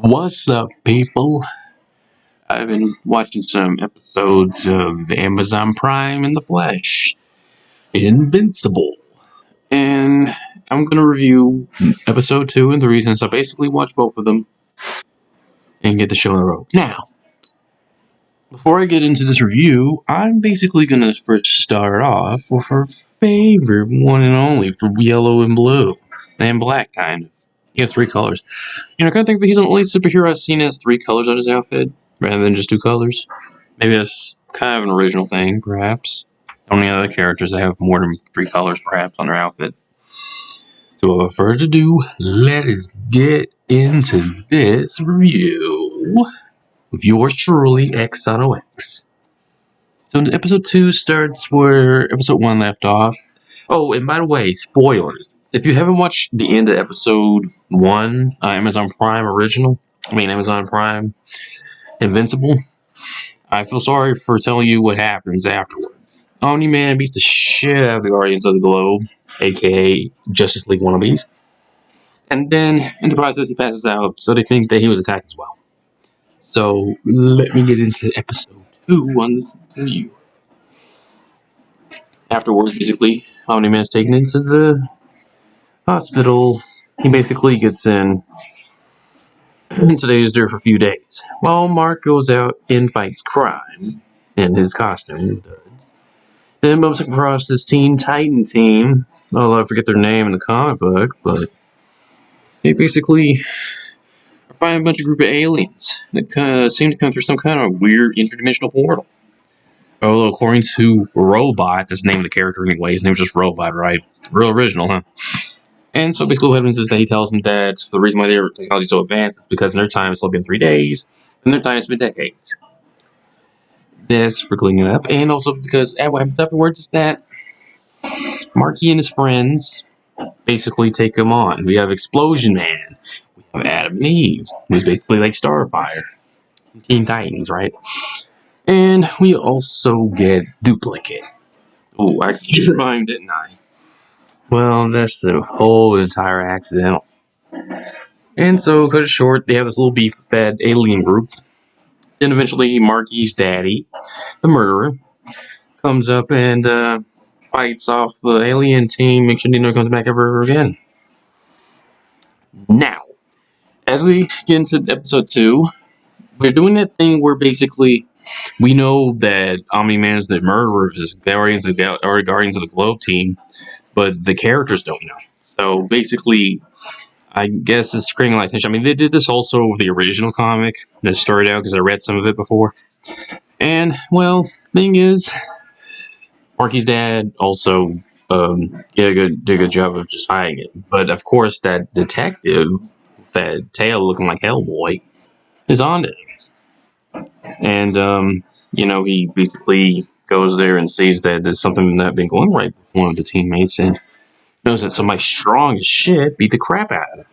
What's up, people? I've been watching some episodes of Amazon Prime in the flesh, Invincible, and I'm gonna review episode 2 and 3 since I basically watched both of them and get the show on the road. Now, before I get into this review, I'm basically gonna first start off with her favorite one and only for yellow and blue, and black, kind of. He has 3 colors. I kind of think that he's the only superhero I've seen has 3 colors on his outfit, rather than just 2 colors. Maybe that's kind of an original thing, perhaps. Only other characters that have more than 3 colors, perhaps, on their outfit. So without further ado, let us get into this review with yours truly, X. So episode 2 starts where episode 1 left off. Oh, and by the way, spoilers. If you haven't watched the end of episode 1, Amazon Prime Invincible, I feel sorry for telling you what happens afterwards. Omni-Man beats the shit out of the Guardians of the Globe, aka Justice League wannabes. And then, in the process, he passes out, so they think that he was attacked as well. So, let me get into episode 2 on this review. Afterwards, basically, Omni-Man's taken into the hospital. He basically gets in and stays there for a few days. While Mark goes out and fights crime in his costume. Then bumps across this Teen Titan team. Although I forget their name in the comic book, but they basically find a bunch of group of aliens that seem to come through some kind of weird interdimensional portal. Although according to Robot, that's the name of the character anyway, his name was just Robot, right? Real original, huh? And so basically what happens is that he tells them that the reason why their technology is so advanced is because in their time it's only been 3 days, and their time it's been decades. That's for cleaning it up, and also because what happens afterwards is that Marky and his friends basically take him on. We have Explosion Man, we have Adam and Eve, who's basically like Starfire, Teen Titans, right? And we also get Duplicate. Oh, I changed my mind, didn't I? Well, that's the whole entire accidental. And so, cut it short, they have this little beef with that alien group. Then eventually, Marky's daddy, the murderer, comes up and fights off the alien team, make sure he never comes back ever again. Now, as we get into episode 2, we're doing that thing where basically we know that Omni-Man is the murderer of his Guardians of the Globe team, but the characters don't know. So basically, I guess it's creating like tension. I mean, they did this also with the original comic that started out because I read some of it before. And, well, the thing is, Marky's dad also did a good job of just hiding it. But, of course, that detective, that tail looking like Hellboy, is on it. And, he basically goes there and sees that there's something not been going right with one of the teammates and knows that somebody strong as shit beat the crap out of him.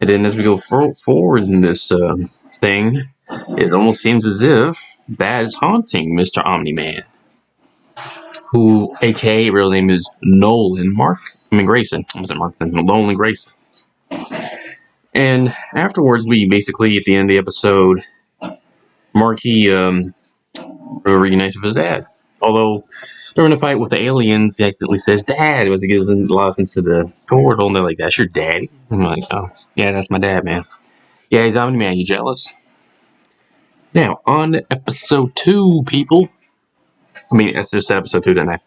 And then as we go forward in this thing, it almost seems as if that is haunting Mr. Omni-Man, who, aka, real name is Grayson. I wasn't Nolan Grayson. And afterwards, we basically, at the end of the episode, Marky reunites with his dad. Although, during the fight with the aliens, he accidentally says, Dad, as he gives him lost into the portal, and they're like, that's your daddy? I'm like, oh, yeah, that's my dad, man. Yeah, he's Omni-Man, you jealous? Now, on to episode 2, people. I mean, I just said episode 2, didn't I?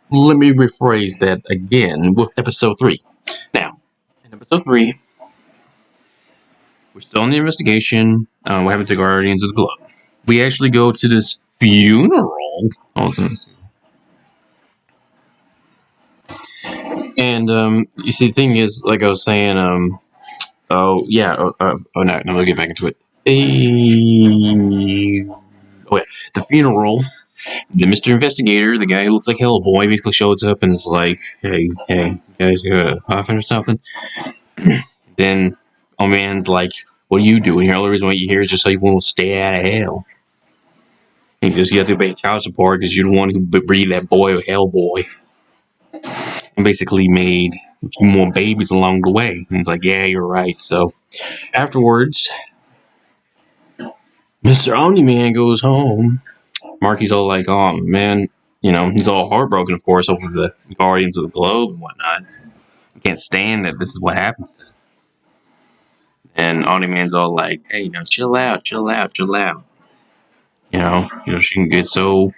Let me rephrase that again with episode 3. Now, in episode 3, we're still in the investigation. What happened to Guardians of the Globe? We actually go to this funeral. And you see, the thing is, like I was saying, no, we'll get back into it. The funeral. The Mr. Investigator, the guy who looks like Hellboy, basically shows up and is like, hey, you guys got huffing or something? Then, man's like, what are you doing here? The only reason why you're here is just so you won't stay out of hell. And you have to pay child support because you're the one who breathed that boy or Hellboy. And basically made a few more babies along the way. And he's like, yeah, you're right. So Afterwards, Mr. Omni-Man goes home. Marky's all like, oh man, he's all heartbroken, of course, over the Guardians of the Globe and whatnot. He can't stand that this is what happens to him. And Omni-Man's all like, hey, chill out, chill out, chill out. Shouldn't get so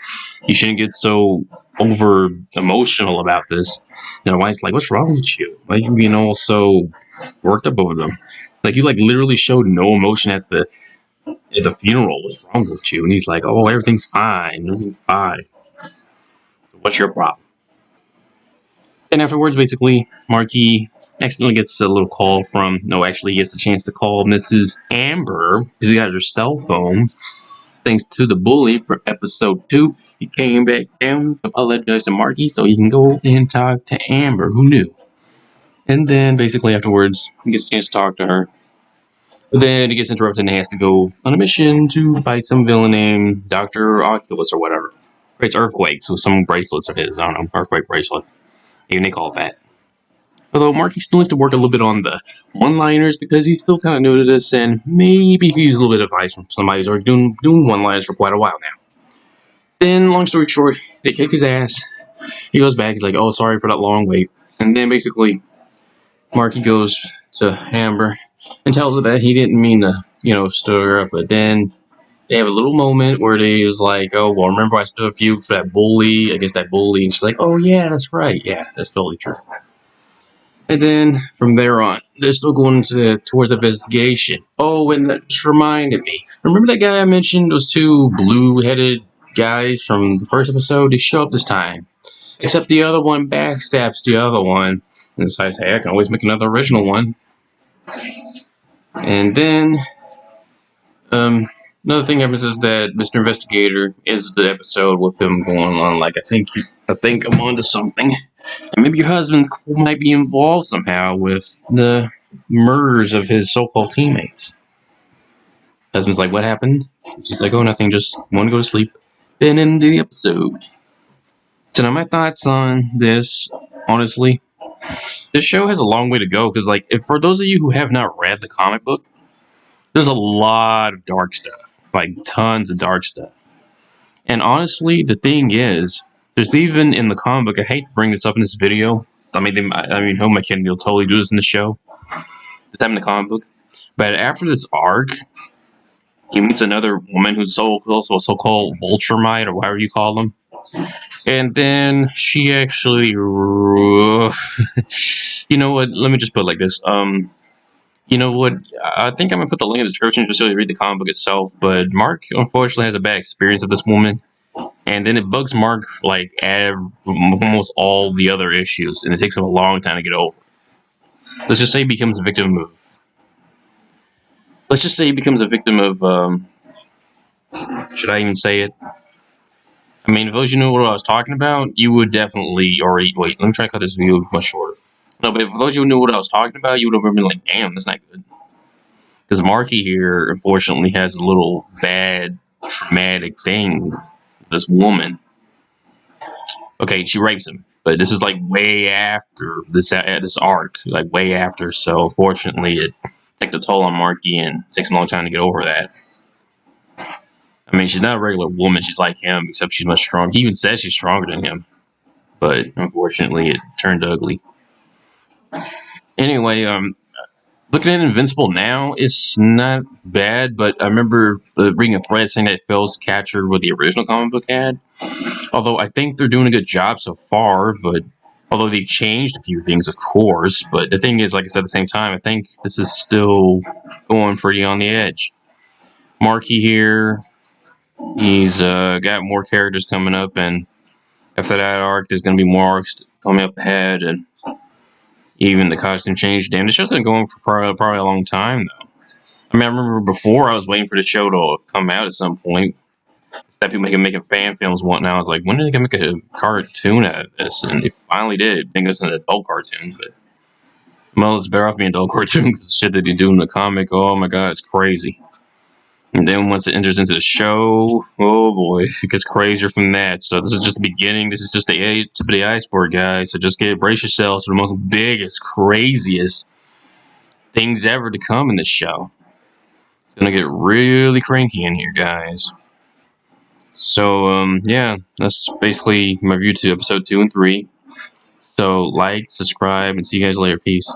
you shouldn't get so over emotional about this. Wife's like, what's wrong with you? Why are you being all so worked up over them? Like you literally showed no emotion at the funeral. What's wrong with you? And he's like, oh, everything's fine. Everything's fine. What's your problem? And afterwards, basically, Marky accidentally gets a little call from, no, actually, he gets the chance to call Mrs. Amber because he got her cell phone. Thanks to the bully for episode 2, he came back down to apologize to Marky so he can go and talk to Amber. Who knew? And then, basically, afterwards, he gets a chance to talk to her. But then he gets interrupted and he has to go on a mission to fight some villain named Dr. Oculus or whatever. Creates earthquakes with some bracelets of his. I don't know, earthquake bracelets. Even they call it that. Although Marky still needs to work a little bit on the one-liners because he's still kind of new to this, and maybe he could use a little bit of advice from somebody who's already doing one-liners for quite a while now. Then, long story short, they kick his ass. He goes back. He's like, "Oh, sorry for that long wait." And then basically, Marky goes to Amber and tells her that he didn't mean to, stir her up. But then they have a little moment where they was like, "Oh, well, remember I stood for you for that bully against that bully?" And she's like, "Oh yeah, that's right. Yeah, that's totally true." And then from there on, they're still going towards the investigation. Oh, and that just reminded me. Remember that guy I mentioned? Those two blue-headed guys from the first episode? They show up this time. Except the other one backstabs the other one and decides, hey, I can always make another original one. And then, another thing happens is that Mr. Investigator ends the episode with him going on like, I think I'm onto something. And maybe your husband might be involved somehow with the murders of his so-called teammates. Husband's like, what happened? She's like, oh, nothing, just want to go to sleep. Then end the episode. So now my thoughts on this, honestly, this show has a long way to go, because, if for those of you who have not read the comic book, there's a lot of dark stuff. Tons of dark stuff. And honestly, the thing is, there's even in the comic book, I hate to bring this up in this video. Who am I kidding? They'll totally do this in the show. This time in the comic book. But after this arc, he meets another woman who's also a so-called Vulturemite, or whatever you call them. And then she actually... you know what? Let me just put it like this. You know what? I think I'm going to put the link in the description just so you read the comic book itself. But Mark, unfortunately, has a bad experience with this woman. And then it bugs Mark almost all the other issues. And it takes him a long time to get over. Let's just say he becomes a victim of... should I even say it? I mean, if those of you knew what I was talking about, you would definitely already... Wait, let me try to cut this video much shorter. No, but if those of you knew what I was talking about, you would have been like, damn, that's not good. Because Marky here, unfortunately, has a little bad, traumatic thing with this woman. Okay, she rapes him. But this is, way after this arc. Way after. So, unfortunately, it takes a toll on Marky and it takes him a long time to get over that. I mean, she's not a regular woman. She's like him, except she's much stronger. He even says she's stronger than him. But, unfortunately, it turned ugly. Anyway, looking at Invincible now, it's not bad, but I remember reading a thread saying that it fails to capture what the original comic book had. Although I think they're doing a good job so far, but although they've changed a few things, of course. But the thing is, like I said at the same time, I think this is still going pretty on the edge. Marky here, he's got more characters coming up, and after that arc, there's going to be more arcs coming up ahead, and even the costume change. Damn, the show's been going for probably a long time, though. I mean, I remember before I was waiting for the show to come out at some point. That people making fan films and whatnot. I was like, when are they going to make a cartoon out of this? And they finally did. I think it's an adult cartoon, but... Well, it's better off being an adult cartoon because the shit that they do in the comic, oh my god, it's crazy. And then once it enters into the show, oh boy, it gets crazier from that. So this is just the beginning. This is just the tip of the iceberg, guys. So just brace yourselves for the most biggest, craziest things ever to come in this show. It's gonna get really cranky in here, guys. So, yeah, that's basically my review to episode 2 and 3. So, like, subscribe, and see you guys later. Peace.